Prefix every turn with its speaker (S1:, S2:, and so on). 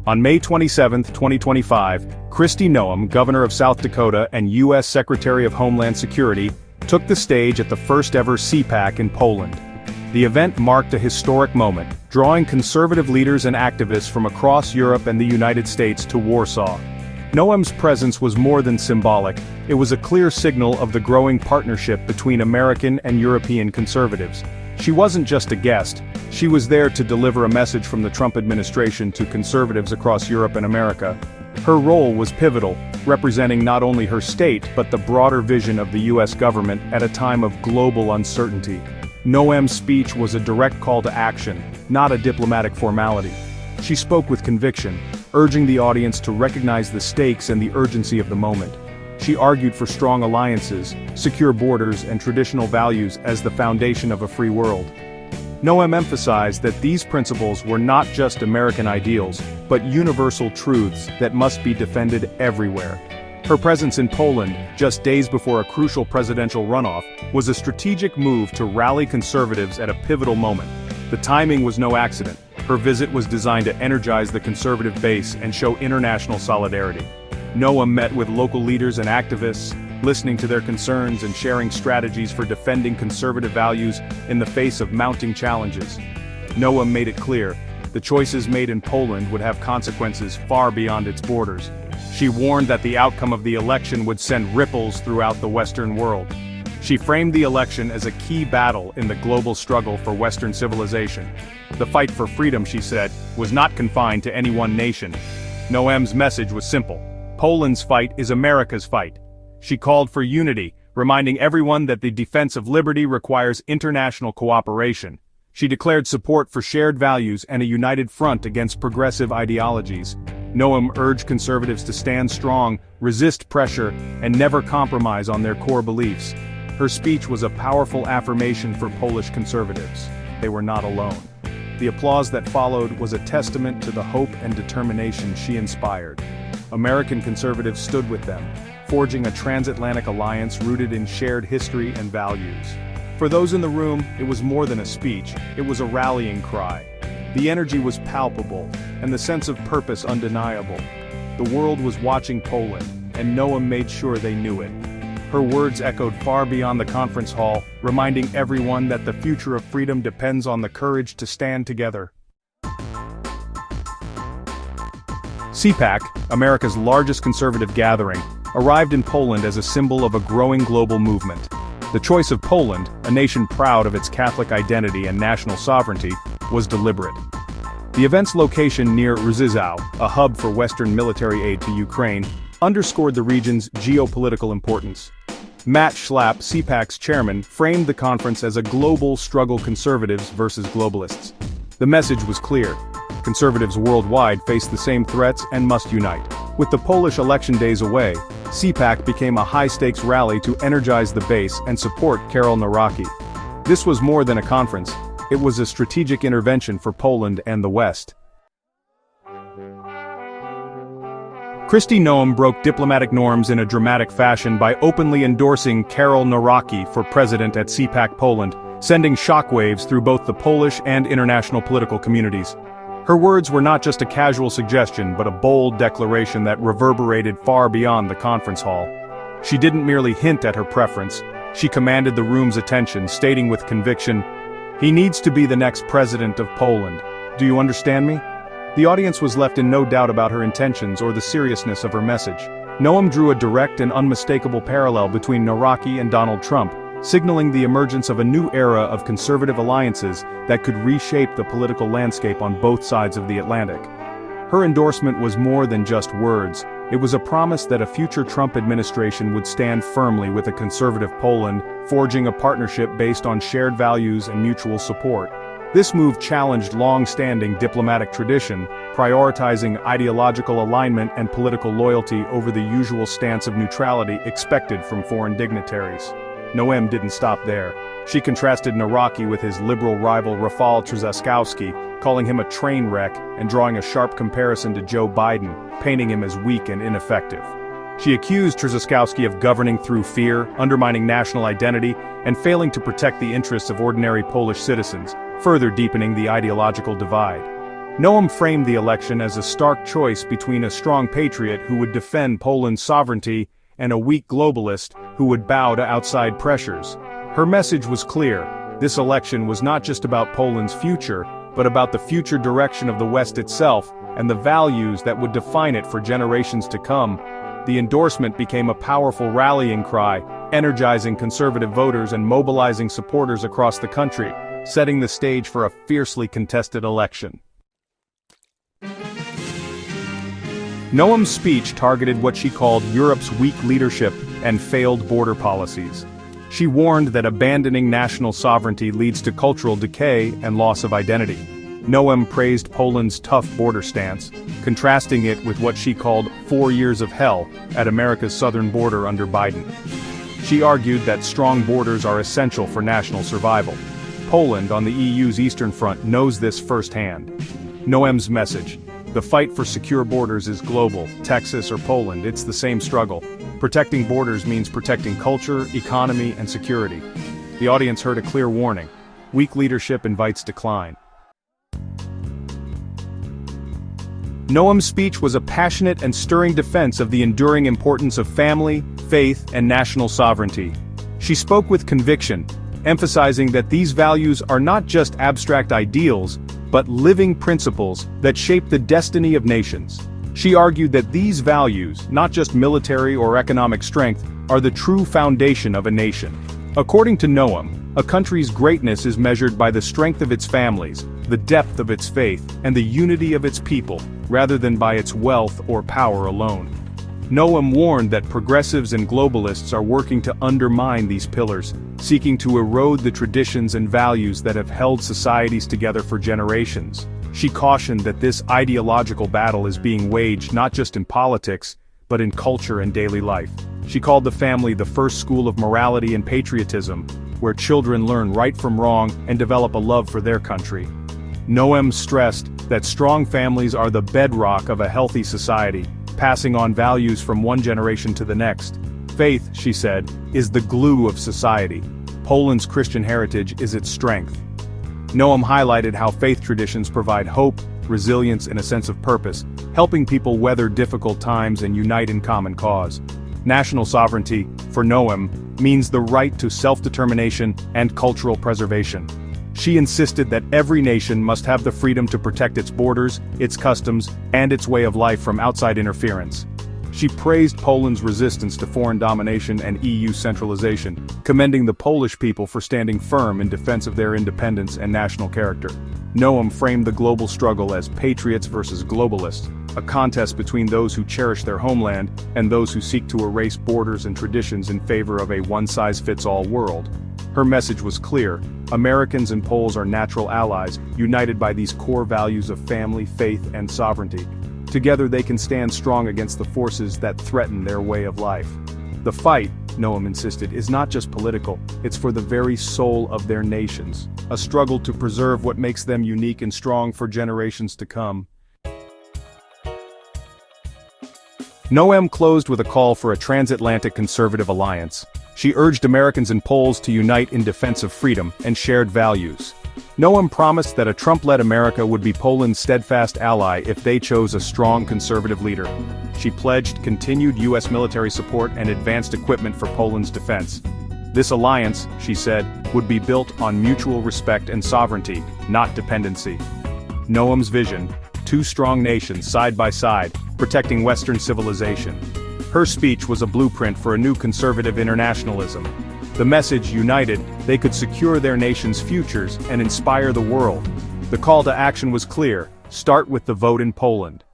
S1: On May 27, 2025, Kristi Noem, governor of South Dakota and U.S. Secretary of Homeland Security, took the stage at the first-ever CPAC in Poland. The event marked a historic moment, drawing conservative leaders and activists from across Europe and the United States to Warsaw. Noem's presence was more than symbolic, it was a clear signal of the growing partnership between American and European conservatives. She wasn't just a guest, she was there to deliver a message from the Trump administration to conservatives across Europe and America. Her role was pivotal, representing not only her state but the broader vision of the U.S. government at a time of global uncertainty. Noem's speech was a direct call to action, not a diplomatic formality. She spoke with conviction, urging the audience to recognize the stakes and the urgency of the moment. She argued for strong alliances, secure borders, and traditional values as the foundation of a free world. Noem emphasized that these principles were not just American ideals, but universal truths that must be defended everywhere. Her presence in Poland, just days before a crucial presidential runoff, was a strategic move to rally conservatives at a pivotal moment. The timing was no accident. Her visit was designed to energize the conservative base and show international solidarity. Noem met with local leaders and activists, listening to their concerns and sharing strategies for defending conservative values in the face of mounting challenges. Noem made it clear, the choices made in Poland would have consequences far beyond its borders. She warned that the outcome of the election would send ripples throughout the Western world. She framed the election as a key battle in the global struggle for Western civilization. The fight for freedom, she said, was not confined to any one nation. Noem's message was simple. Poland's fight is America's fight. She called for unity, reminding everyone that the defense of liberty requires international cooperation. She declared support for shared values and a united front against progressive ideologies. Noem urged conservatives to stand strong, resist pressure, and never compromise on their core beliefs. Her speech was a powerful affirmation for Polish conservatives. They were not alone. The applause that followed was a testament to the hope and determination she inspired. American conservatives stood with them, forging a transatlantic alliance rooted in shared history and values. For those in the room, it was more than a speech, it was a rallying cry. The energy was palpable, and the sense of purpose undeniable. The world was watching Poland, and Noem made sure they knew it. Her words echoed far beyond the conference hall, reminding everyone that the future of freedom depends on the courage to stand together. CPAC, America's largest conservative gathering, arrived in Poland as a symbol of a growing global movement. The choice of Poland, a nation proud of its Catholic identity and national sovereignty, was deliberate. The event's location near Rzeszów, a hub for Western military aid to Ukraine, underscored the region's geopolitical importance. Matt Schlapp, CPAC's chairman, framed the conference as a global struggle conservatives versus globalists. The message was clear. Conservatives worldwide face the same threats and must unite. With the Polish election days away, CPAC became a high-stakes rally to energize the base and support Karol Nawrocki. This was more than a conference, it was a strategic intervention for Poland and the West. Kristi Noem broke diplomatic norms in a dramatic fashion by openly endorsing Karol Nawrocki for president at CPAC Poland, sending shockwaves through both the Polish and international political communities. Her words were not just a casual suggestion but a bold declaration that reverberated far beyond the conference hall. She didn't merely hint at her preference, she commanded the room's attention, stating with conviction, "He needs to be the next president of Poland. Do you understand me?" The audience was left in no doubt about her intentions or the seriousness of her message. Noem drew a direct and unmistakable parallel between Nawrocki and Donald Trump, signaling the emergence of a new era of conservative alliances that could reshape the political landscape on both sides of the Atlantic. Her endorsement was more than just words, it was a promise that a future Trump administration would stand firmly with a conservative Poland, forging a partnership based on shared values and mutual support. This move challenged long-standing diplomatic tradition, prioritizing ideological alignment and political loyalty over the usual stance of neutrality expected from foreign dignitaries. Noem didn't stop there. She contrasted Nawrocki with his liberal rival Rafał Trzaskowski, calling him a train wreck and drawing a sharp comparison to Joe Biden, painting him as weak and ineffective. She accused Trzaskowski of governing through fear, undermining national identity, and failing to protect the interests of ordinary Polish citizens, further deepening the ideological divide. Noam framed the election as a stark choice between a strong patriot who would defend Poland's sovereignty and a weak globalist who would bow to outside pressures. Her message was clear: this election was not just about Poland's future, but about the future direction of the West itself and the values that would define it for generations to come. The endorsement became a powerful rallying cry, energizing conservative voters and mobilizing supporters across the country, setting the stage for a fiercely contested election. Noam's speech targeted what she called Europe's weak leadership and failed border policies. She warned that abandoning national sovereignty leads to cultural decay and loss of identity. Noam praised Poland's tough border stance, contrasting it with what she called 4 years of hell at America's southern border under Biden. She argued that strong borders are essential for national survival. Poland, on the EU's eastern front, knows this firsthand. Noam's message: the fight for secure borders is global. Texas or Poland, it's the same struggle. Protecting borders means protecting culture, economy, and security. The audience heard a clear warning: weak leadership invites decline. Noam's speech was a passionate and stirring defense of the enduring importance of family, faith, and national sovereignty. She spoke with conviction, emphasizing that these values are not just abstract ideals, but living principles that shape the destiny of nations. She argued that these values, not just military or economic strength, are the true foundation of a nation. According to Noam, a country's greatness is measured by the strength of its families, the depth of its faith, and the unity of its people, rather than by its wealth or power alone. Noam warned that progressives and globalists are working to undermine these pillars, seeking to erode the traditions and values that have held societies together for generations. She cautioned that this ideological battle is being waged not just in politics, but in culture and daily life. She called the family the first school of morality and patriotism, where children learn right from wrong and develop a love for their country. Noam stressed that strong families are the bedrock of a healthy society, passing on values from one generation to the next. Faith, she said, is the glue of society. Poland's Christian heritage is its strength. Noam highlighted how faith traditions provide hope, resilience, and a sense of purpose, helping people weather difficult times and unite in common cause. National sovereignty, for Noam, means the right to self-determination and cultural preservation. She insisted that every nation must have the freedom to protect its borders, its customs, and its way of life from outside interference. She praised Poland's resistance to foreign domination and EU centralization, commending the Polish people for standing firm in defense of their independence and national character. Noam framed the global struggle as patriots versus globalists, a contest between those who cherish their homeland and those who seek to erase borders and traditions in favor of a one-size-fits-all world. Her message was clear: Americans and Poles are natural allies, united by these core values of family, faith, and sovereignty. Together they can stand strong against the forces that threaten their way of life. The fight, Noam insisted, is not just political, it's for the very soul of their nations, a struggle to preserve what makes them unique and strong for generations to come. Noam closed with a call for a transatlantic conservative alliance. She urged Americans and Poles to unite in defense of freedom and shared values. Noam promised that a Trump-led America would be Poland's steadfast ally if they chose a strong conservative leader. She pledged continued U.S. military support and advanced equipment for Poland's defense. This alliance, she said, would be built on mutual respect and sovereignty, not dependency. Noam's vision: two strong nations side by side, protecting Western civilization. Her speech was a blueprint for a new conservative internationalism. The message united: they could secure their nation's futures and inspire the world. The call to action was clear: start with the vote in Poland.